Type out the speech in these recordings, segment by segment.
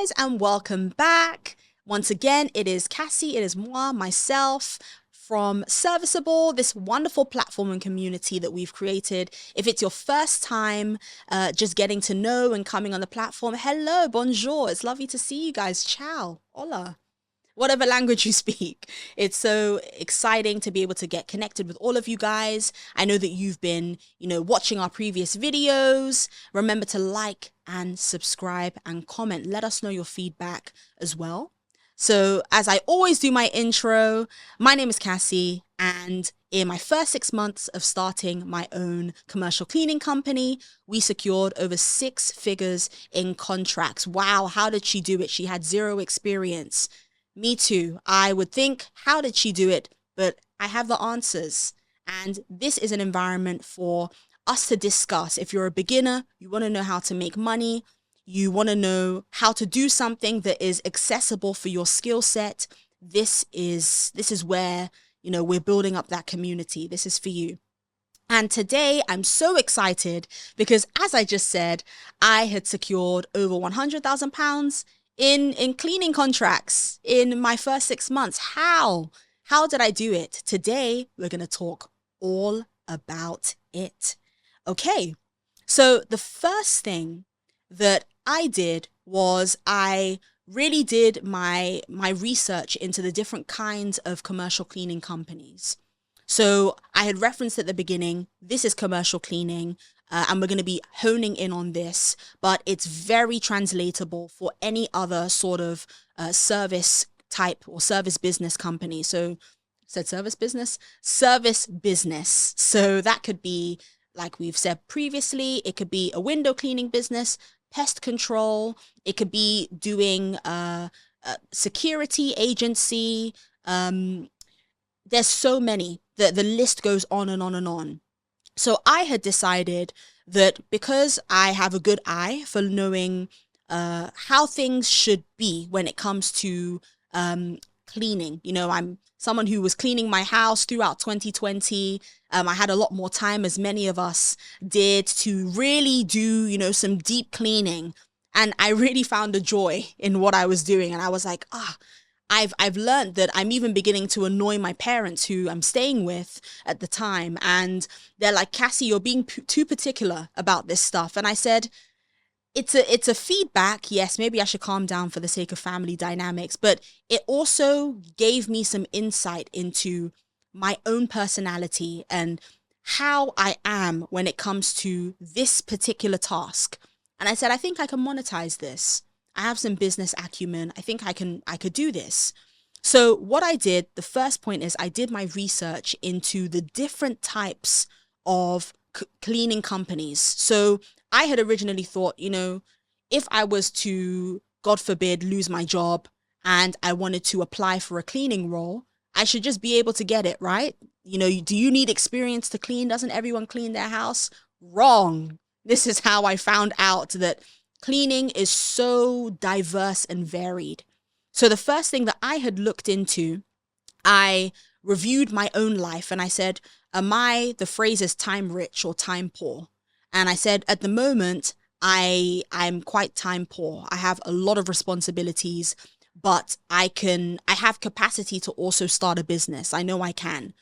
guys, and welcome back. Once again, it is Cassie, it is moi, myself, from Serviceable, this wonderful platform and community that we've created. If it's your first time just getting to know and coming on the platform, hello, bonjour. It's lovely to see you guys. Ciao, hola. Whatever language you speak. It's so exciting to be able to get connected with all of you guys. I know that you've been, watching our previous videos. Remember to like and subscribe and comment. Let us know your feedback as well. So as I always do my intro, my name is Cassie, and in my first 6 months of starting my own commercial cleaning company, we secured over 6 figures in contracts. Wow, how did she do it? She had 0 experience. Me too. I would think, how did she do it? But I have the answers. And this is an environment for us to discuss. If you're a beginner, you want to know how to make money, you want to know how to do something that is accessible for your skill set, this is where, we're building up that community. This is for you. And today I'm so excited because, as I just said, I had secured over £100,000 in cleaning contracts in my first 6 months. How did I do it? Today, we're going to talk all about it. Okay, so the first thing that I did was I really did my research into the different kinds of commercial cleaning companies. So I had referenced at the beginning, this is commercial cleaning, and we're going to be honing in on this, but it's very translatable for any other sort of service type or service business company. So said service business. So that could be, like we've said previously, it could be a window cleaning business, pest control. It could be doing a security agency. There's so many. The list goes on and on and on. So I had decided that because I have a good eye for knowing how things should be when it comes to cleaning. I'm someone who was cleaning my house throughout 2020. I had a lot more time, as many of us did, to really do, some deep cleaning. And I really found a joy in what I was doing. And I was like, I've learned that I'm even beginning to annoy my parents who I'm staying with at the time. And they're like, Cassie, you're being too particular about this stuff. And I said, it's a feedback. Yes, maybe I should calm down for the sake of family dynamics, but it also gave me some insight into my own personality and how I am when it comes to this particular task. And I said, I think I can monetize this. I have some business acumen. I think I could do this. So what I did, the first point is I did my research into the different types of cleaning companies. So I had originally thought, if I was to, God forbid, lose my job and I wanted to apply for a cleaning role, I should just be able to get it, right? Do you need experience to clean? Doesn't everyone clean their house? Wrong. This is how I found out that cleaning is so diverse and varied. So the first thing that I had looked into, I reviewed my own life and I said, the phrase is time rich or time poor? And I said, at the moment, I'm quite time poor. I have a lot of responsibilities, but I have capacity to also start a business. I know I can.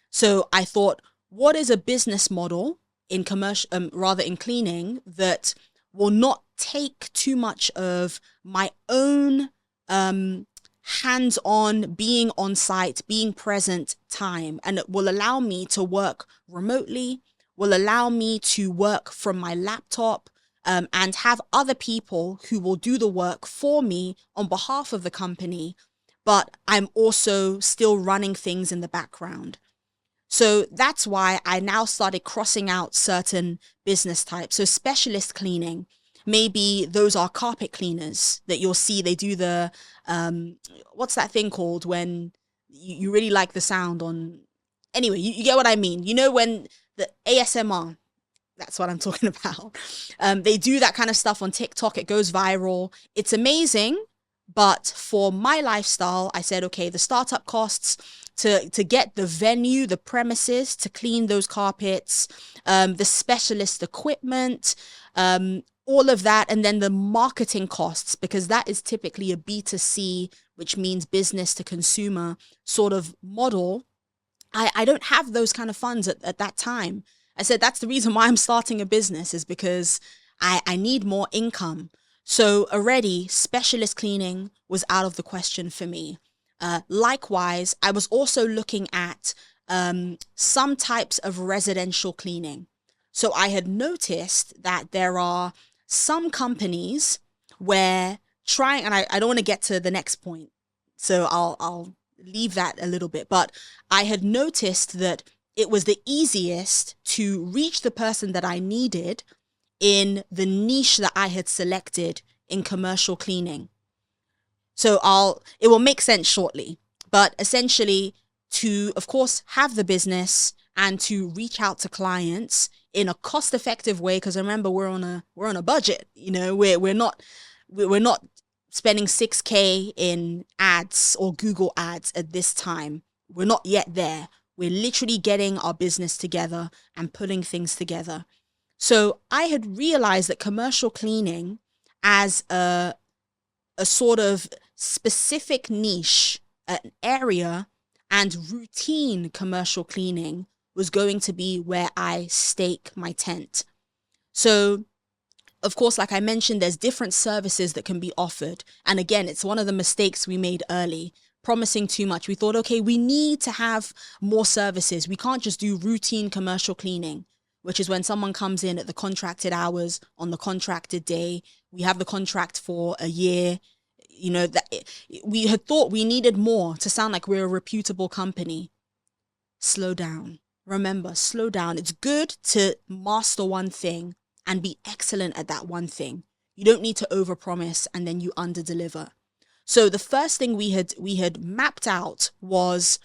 So I thought, what is a business model in in cleaning that will not take too much of my own hands-on, being on site, being present time, and it will allow me to work remotely, will allow me to work from my laptop, and have other people who will do the work for me on behalf of the company, but I'm also still running things in the background. So that's why I now started crossing out certain business types. So specialist cleaning, maybe those are carpet cleaners that you'll see. They do the, what's that thing called when you really like the sound on, anyway, you get what I mean. When the ASMR, that's what I'm talking about. They do that kind of stuff on TikTok. It goes viral. It's amazing. But for my lifestyle, I said, okay, the startup costs to get the venue, the premises, to clean those carpets, the specialist equipment, all of that, and then the marketing costs, because that is typically a B2C, which means business to consumer sort of model. I don't have those kind of funds at that time. I said that's the reason why I'm starting a business, is because I need more income. So already specialist cleaning was out of the question for me. Likewise, I was also looking at some types of residential cleaning. So I had noticed that there are some companies where trying, and I don't want to get to the next point, so I'll leave that a little bit, but I had noticed that it was the easiest to reach the person that I needed in the niche that I had selected in commercial cleaning. So it will make sense shortly, but essentially to, of course, have the business and to reach out to clients in a cost-effective way, because remember, we're on a budget. You know, we're not spending 6K in ads or Google ads at this time. We're not yet there. We're literally getting our business together and putting things together. So I had realized that commercial cleaning as a sort of specific niche, an area, and routine commercial cleaning was going to be where I stake my tent. So of course, like I mentioned, there's different services that can be offered. And again, it's one of the mistakes we made early, promising too much. We thought, okay, we need to have more services. We can't just do routine commercial cleaning, which is when someone comes in at the contracted hours on the contracted day. We have the contract for a year. You know, that we had thought we needed more to sound like we're a reputable company. Slow down. Remember, slow down. It's good to master one thing and be excellent at that one thing. You don't need to overpromise and then you underdeliver. So the first thing we had mapped out was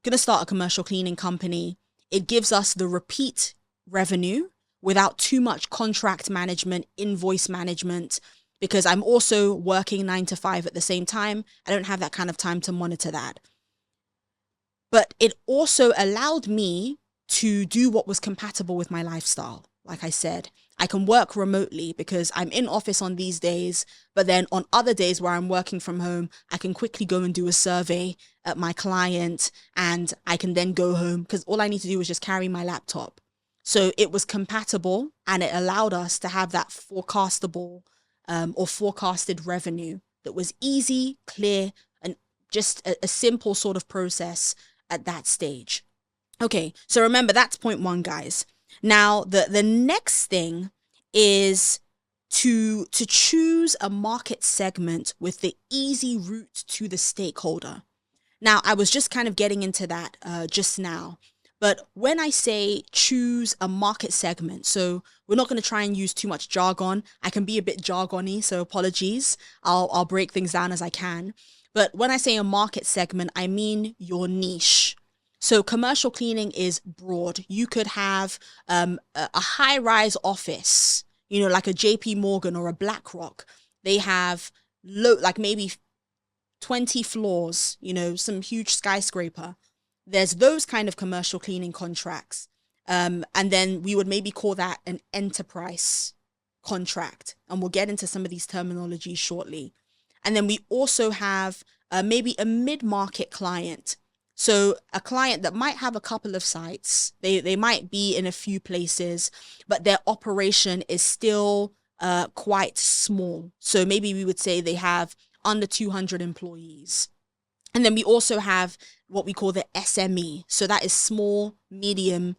going to start a commercial cleaning company. It gives us the repeat revenue without too much contract management, invoice management, because I'm also working 9 to 5 at the same time. I don't have that kind of time to monitor that. But it also allowed me to do what was compatible with my lifestyle. Like I said, I can work remotely because I'm in office on these days, but then on other days where I'm working from home, I can quickly go and do a survey at my client and I can then go home because all I need to do is just carry my laptop. So it was compatible and it allowed us to have that forecastable or forecasted revenue that was easy, clear, and just a simple sort of process at that stage. Okay, so remember, that's point one, guys. Now, the next thing is to choose a market segment with the easy route to the stakeholder. Now, I was just kind of getting into that just now. But when I say choose a market segment, so we're not going to try and use too much jargon. I can be a bit jargony, so apologies. I'll break things down as I can. But when I say a market segment, I mean your niche. So commercial cleaning is broad. You could have a high-rise office, you know, like a JP Morgan or a BlackRock. They have like maybe 20 floors, you know, some huge skyscraper. There's those kind of commercial cleaning contracts. And then we would maybe call that an enterprise contract. And we'll get into some of these terminologies shortly. And then we also have maybe a mid-market client. So a client that might have a couple of sites, they might be in a few places, but their operation is still quite small. So maybe we would say they have under 200 employees. And then we also have what we call the SME. So that is small, medium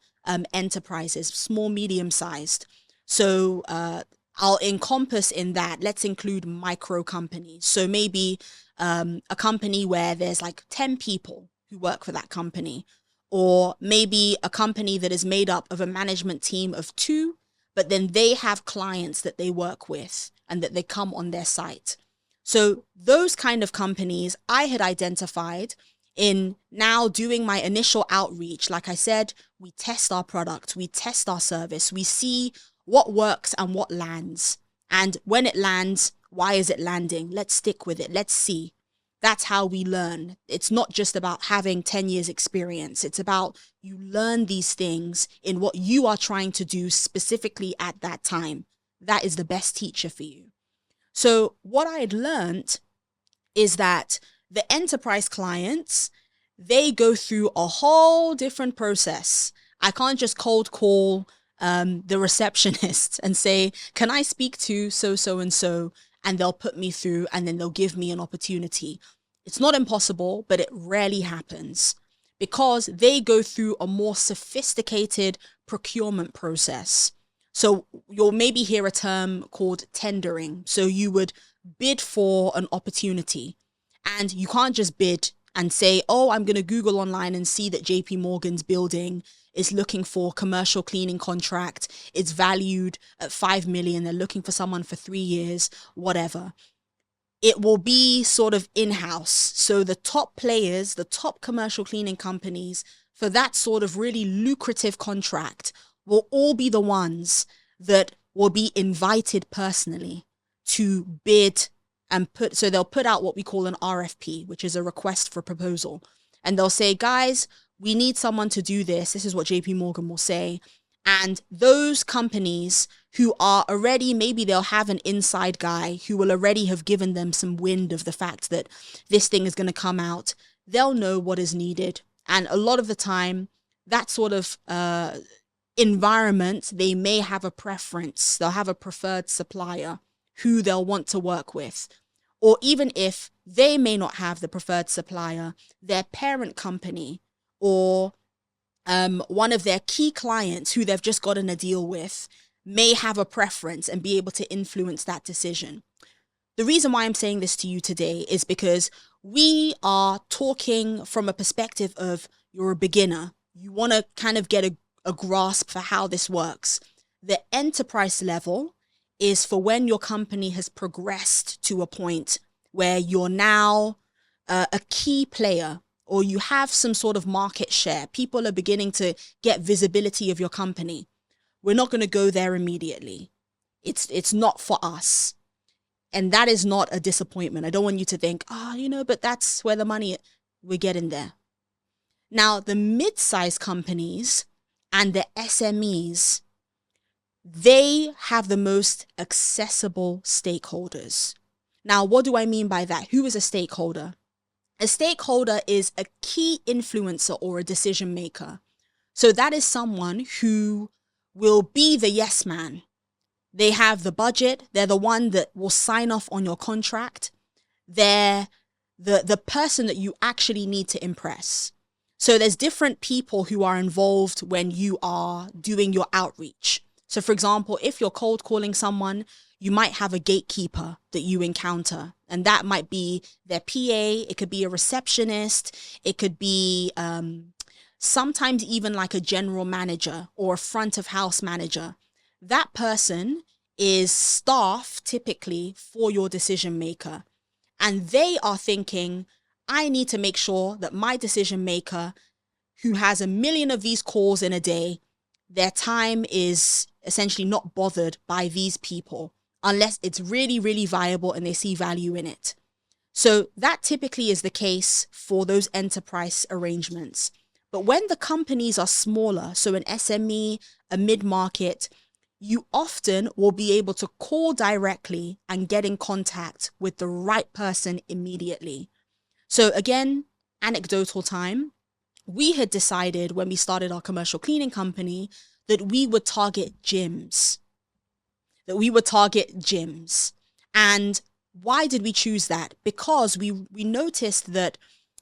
enterprises, small, medium sized. So I'll encompass in that. Let's include micro companies. So maybe a company where there's like 10 people who work for that company, or maybe a company that is made up of a management team of 2, but then they have clients that they work with and that they come on their site. So those kind of companies I had identified in now doing my initial outreach. Like I said, we test our product, we test our service, we see what works and what lands. And when it lands, why is it landing? Let's stick with it. Let's see. That's how we learn. It's not just about having 10 years experience. It's about you learn these things in what you are trying to do specifically at that time. that is the best teacher for you. So what I had learned is that the enterprise clients, they go through a whole different process. I can't just cold call the receptionist and say, can I speak to so and so? And they'll put me through and then they'll give me an opportunity. It's not impossible, but it rarely happens because they go through a more sophisticated procurement process. So you'll maybe hear a term called tendering. So you would bid for an opportunity, and you can't just bid and say, oh, I'm going to Google online and see that JP Morgan's building is looking for commercial cleaning contract. It's valued at 5 million. They're looking for someone for 3 years, whatever. It will be sort of in-house. So the top players, the top commercial cleaning companies for that sort of really lucrative contract will all be the ones that will be invited personally to bid and so they'll put out what we call an RFP, which is a request for proposal. And they'll say, guys, we need someone to do this. This is what JP Morgan will say. And those companies who are already, maybe they'll have an inside guy who will already have given them some wind of the fact that this thing is going to come out. They'll know what is needed. And a lot of the time, that sort of environment, they may have a preference. They'll have a preferred supplier who they'll want to work with. Or even if they may not have the preferred supplier, their parent company or one of their key clients who they've just gotten a deal with may have a preference and be able to influence that decision. The reason why I'm saying this to you today is because we are talking from a perspective of you're a beginner. You want to kind of get a grasp for how this works. The enterprise level is for when your company has progressed to a point where you're now a key player, or you have some sort of market share. People are beginning to get visibility of your company. We're not going to go there immediately. It's not for us. And that is not a disappointment. I don't want you to think, but that's where the money is. We're getting there. Now, the mid-sized companies and the SMEs, they have the most accessible stakeholders. Now, what do I mean by that? Who is a stakeholder? A stakeholder is a key influencer or a decision maker. So that is someone who will be the yes man. They have the budget. They're the one that will sign off on your contract. They're the person that you actually need to impress. So there's different people who are involved when you are doing your outreach. So for example, if you're cold calling someone, you might have a gatekeeper that you encounter, and that might be their PA. It could be a receptionist. It could be sometimes even like a general manager or a front of house manager. That person is staff typically for your decision maker, and they are thinking, I need to make sure that my decision maker, who has 1 million of these calls in a day, their time is essentially not bothered by these people unless it's really, really viable and they see value in it. So that typically is the case for those enterprise arrangements. But when the companies are smaller, so an SME, a mid-market, you often will be able to call directly and get in contact with the right person immediately. So again, anecdotal time. We had decided when we started our commercial cleaning company that we would target gyms. And why did we choose that? Because we noticed that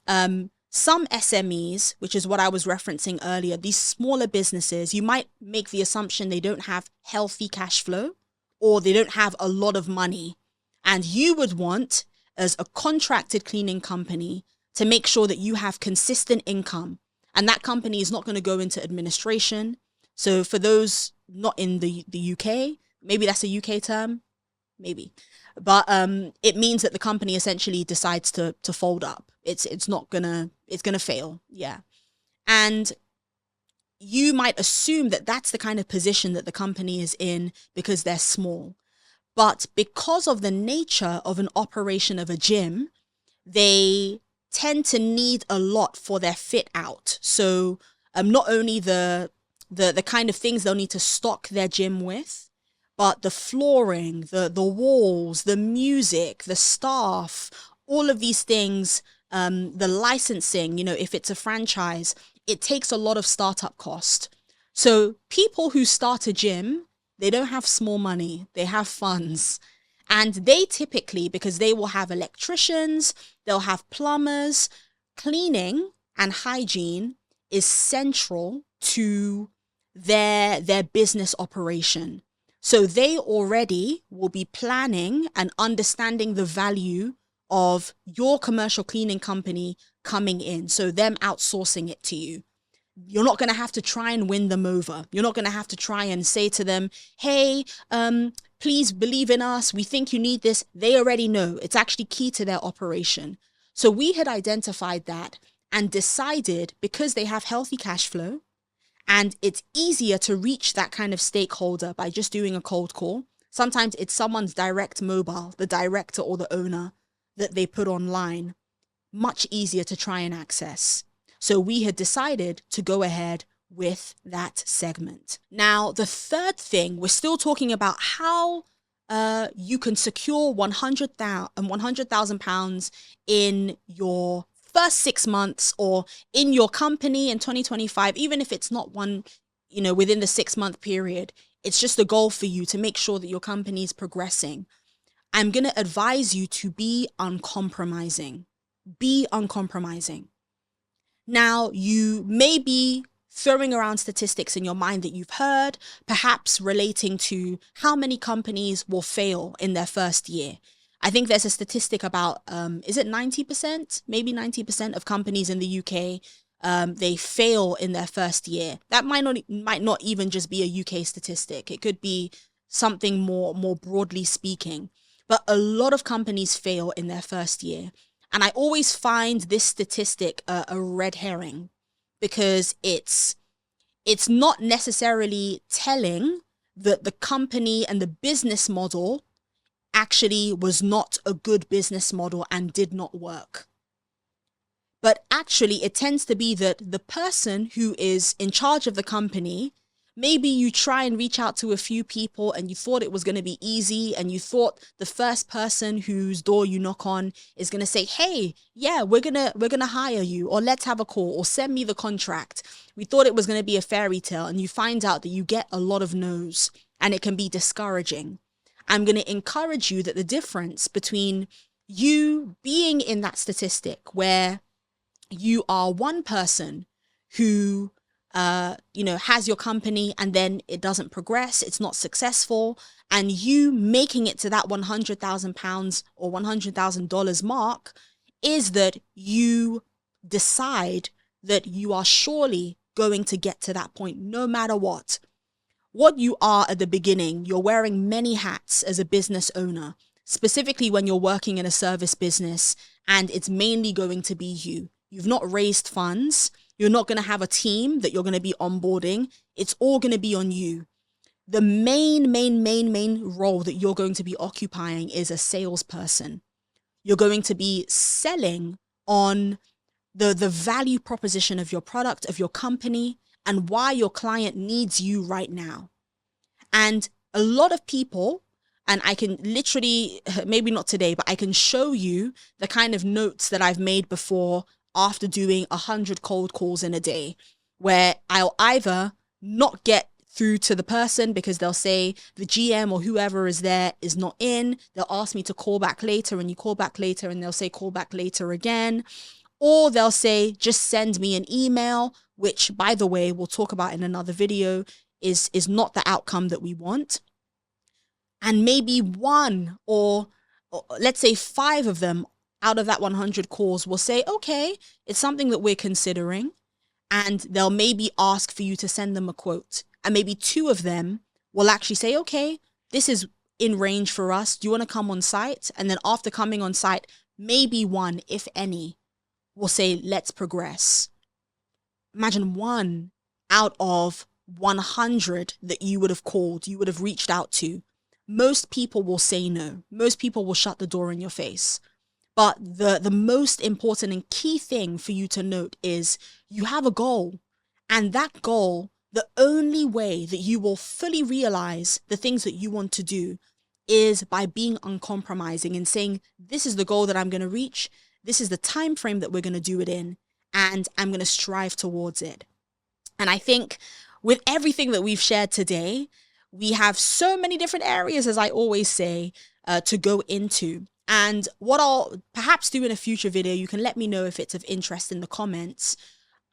some SMEs, which is what I was referencing earlier, these smaller businesses, you might make the assumption they don't have healthy cash flow or they don't have a lot of money. And you would want, as a contracted cleaning company, to make sure that you have consistent income. And that company is not going to go into administration. So for those not in the UK, maybe that's a UK term, maybe. But it means that the company essentially decides to fold up. It's gonna fail. Yeah. And you might assume that that's the kind of position that the company is in because they're small. But because of the nature of an operation of a gym, they tend to need a lot for their fit out. So not only the kind of things they'll need to stock their gym with, but the flooring, the walls, the music, the staff, all of these things, the licensing, if it's a franchise, it takes a lot of startup cost. So people who start a gym, they don't have small money, they have funds. And they typically, because they will have electricians, they'll have plumbers, cleaning and hygiene is central to their business operation. So they already will be planning and understanding the value of your commercial cleaning company coming in. So them outsourcing it to you. You're not going to have to try and win them over. You're not going to have to try and say to them, hey, please believe in us. We think you need this. They already know. It's actually key to their operation. So we had identified that and decided, because they have healthy cash flow and it's easier to reach that kind of stakeholder by just doing a cold call. Sometimes it's someone's direct mobile, the director or the owner that they put online. Much easier to try and access. So we had decided to go ahead with that segment. Now, the third thing, we're still talking about how you can secure £100,000 in your first 6 months or in your company in 2025, even if it's not one, within the 6-month period. It's just a goal for you to make sure that your company is progressing. I'm going to advise you to be uncompromising. Be uncompromising. Now, you may be throwing around statistics in your mind that you've heard, perhaps relating to how many companies will fail in their first year. I think there's a statistic about, is it 90%? Maybe 90% of companies in the UK, they fail in their first year. That might not even just be a UK statistic. It could be something more broadly speaking. But a lot of companies fail in their first year. And I always find this statistic a red herring, because it's not necessarily telling that the company and the business model actually was not a good business model and did not work. But actually, it tends to be that the person who is in charge of the company, maybe you try and reach out to a few people and you thought it was going to be easy, and you thought the first person whose door you knock on is going to say, hey, yeah, we're going to hire you, or let's have a call, or send me the contract. We thought it was going to be a fairy tale, and you find out that you get a lot of no's, and it can be discouraging. I'm going to encourage you that the difference between you being in that statistic where you are one person who has your company and then it doesn't progress, it's not successful, and you making it to that £100,000 or $100,000 mark, is that you decide that you are surely going to get to that point no matter what. What you are at the beginning, you're wearing many hats as a business owner, specifically when you're working in a service business and it's mainly going to be you. You've not raised funds. You're not going to have a team that you're going to be onboarding. It's all going to be on you. The main role that you're going to be occupying is a salesperson. You're going to be selling on the value proposition of your product, of your company, and why your client needs you right now. And a lot of people, and I can literally, maybe not today, but I can show you the kind of notes that I've made before after doing 100 cold calls in a day, where I'll either not get through to the person because they'll say the GM or whoever is there is not in. They'll ask me to call back later, and you call back later and they'll say call back later again. Or they'll say, just send me an email, which, by the way, we'll talk about in another video, is not the outcome that we want. And maybe one or let's say 5 of them out of that 100 calls will say, okay, it's something that we're considering. And they'll maybe ask for you to send them a quote. And maybe 2 of them will actually say, okay, this is in range for us. Do you want to come on site? And then after coming on site, maybe 1, if any, will say, let's progress. Imagine 1 out of 100 that you would have called, you would have reached out to. Most people will say no. Most people will shut the door in your face. But the most important and key thing for you to note is you have a goal. And that goal the only way that you will fully realize the things that you want to do is by being uncompromising and saying, this is the goal that I'm going to reach. This is the time frame that we're going to do it in, and I'm going to strive towards it. And I think with everything that we've shared today, we have so many different areas, as I always say, to go into. And what I'll perhaps do in a future video, you can let me know if it's of interest in the comments.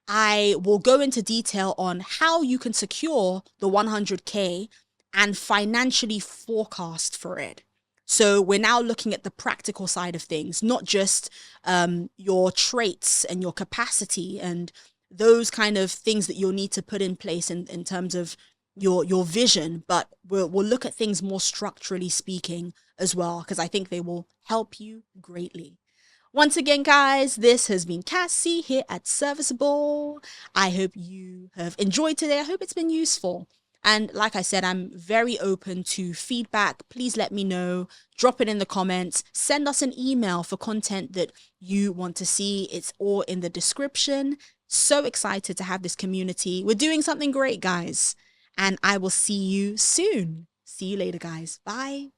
I will go into detail on how you can secure the 100K and financially forecast for it. So we're now looking at the practical side of things, not just your traits and your capacity and those kind of things that you'll need to put in place in terms of your vision, but we'll look at things more structurally speaking as well, because I think they will help you greatly. Once again, guys, this has been Cassie here at Serviceable. I hope you have enjoyed today. I hope it's been useful. And like I said, I'm very open to feedback. Please let me know. Drop it in the comments. Send us an email for content that you want to see. It's all in the description. So excited to have this community. We're doing something great, guys. And I will see you soon. See you later, guys. Bye.